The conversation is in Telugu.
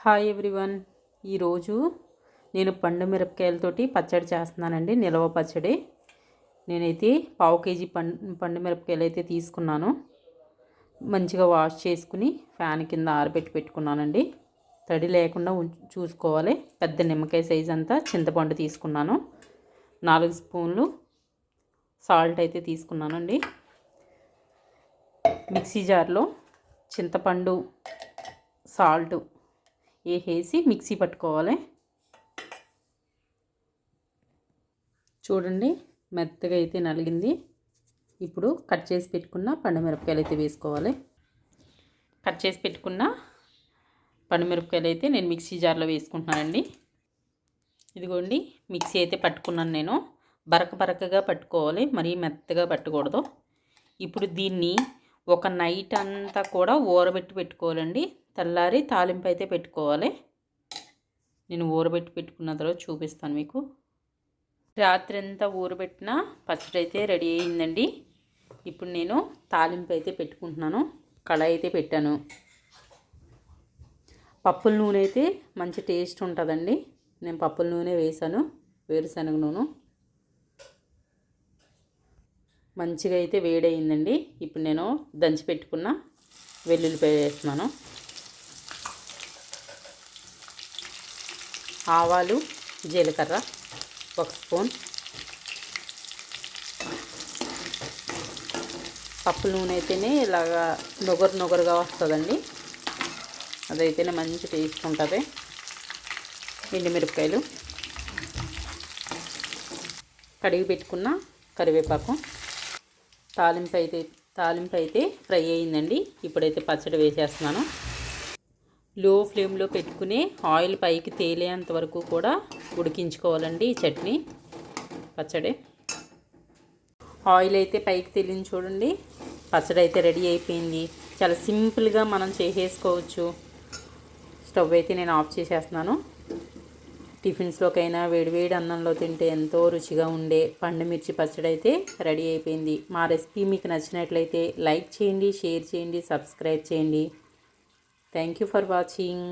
Hi everyone. ఈరోజు నేను పండు మిరపకాయలతోటి పచ్చడి చేస్తున్నానండి, నిలవ పచ్చడి. నేనైతే పావు కేజీ పండు మిరపకాయలు అయితే తీసుకున్నాను. మంచిగా వాష్ చేసుకుని ఫ్యాన్ కింద ఆరబెట్టి పెట్టుకున్నానండి. తడి లేకుండా చూసుకోవాలి. పెద్ద నిమ్మకాయ సైజ్ అంతా చింతపండు తీసుకున్నాను. 4 స్పూన్లు సాల్ట్ అయితే తీసుకున్నానండి. మిక్సీ జార్లో చింతపండు సాల్ట్ వేసి మిక్సీ పట్టుకోవాలి. చూడండి, మెత్తగా అయితే నలిగింది. ఇప్పుడు కట్ చేసి పెట్టుకున్న పండుమిరపకాయలు అయితే వేసుకోవాలి. కట్ చేసి పెట్టుకున్న పండుమిరపకాయలు అయితే నేను మిక్సీ జార్లో వేసుకుంటున్నానండి. ఇదిగోండి, మిక్సీ అయితే పట్టుకున్నాను నేను. బరకగా పట్టుకోవాలి, మరీ మెత్తగా పట్టకూడదు. ఇప్పుడు దీన్ని ఒక నైట్ అంతా కూడా ఊరబెట్టి పెట్టుకోవాలండి. తెల్లారి తాలింపు అయితే పెట్టుకోవాలి. నేను ఊరబెట్టి పెట్టుకున్న తర్వాత చూపిస్తాను మీకు. రాత్రి అంతా ఊరబెట్టిన పచ్చడి అయితే రెడీ అయిందండి. ఇప్పుడు నేను తాలింపు అయితే పెట్టుకుంటున్నాను. కళాయి అయితే పెట్టాను. పప్పుల నూనె అయితే మంచి టేస్ట్ ఉంటుందండి. నేను పప్పుల నూనె వేసాను, వేరుశనగ నూనె. మంచిగా అయితే వేడయిందండి. ఇప్పుడు నేను దంచి పెట్టుకున్న వెల్లుల్లిపాయ వేస్తున్నాను. ఆవాలు, జీలకర్ర 1 స్పూన్. పప్పుల నూనె అయితేనే ఇలాగా నొగరుగా వస్తుందండి. అదైతేనే మంచి టేస్ట్ ఉంటుంది. ఎండుమిరపకాయలు, కడిగి పెట్టుకున్న కరివేపాకు. తాలింపు అయితే ఫ్రై అయిందండి. ఇప్పుడైతే పచ్చడి వేసేస్తున్నాను. లో ఫ్లేమ్లో పెట్టుకుని ఆయిల్ పైకి తేలేంత వరకు కూడా ఉడికించుకోవాలండి ఈ చట్నీ పచ్చడి. ఆయిల్ అయితే పైకి తేలింది చూడండి. పచ్చడి అయితే రెడీ అయిపోయింది. చాలా సింపుల్గా మనం చేసేసుకోవచ్చు. స్టవ్ అయితే నేను ఆఫ్ చేసేస్తున్నాను. టిఫిన్స్లోకైనా వేడివేడి అన్నంలో తింటే ఎంతో రుచిగా ఉండే పండుమిర్చి పచ్చడి అయితే రెడీ అయిపోయింది. మా రెసిపీ మీకు నచ్చినట్లయితే లైక్ చేయండి, షేర్ చేయండి, సబ్స్క్రైబ్ చేయండి. Thank you for watching.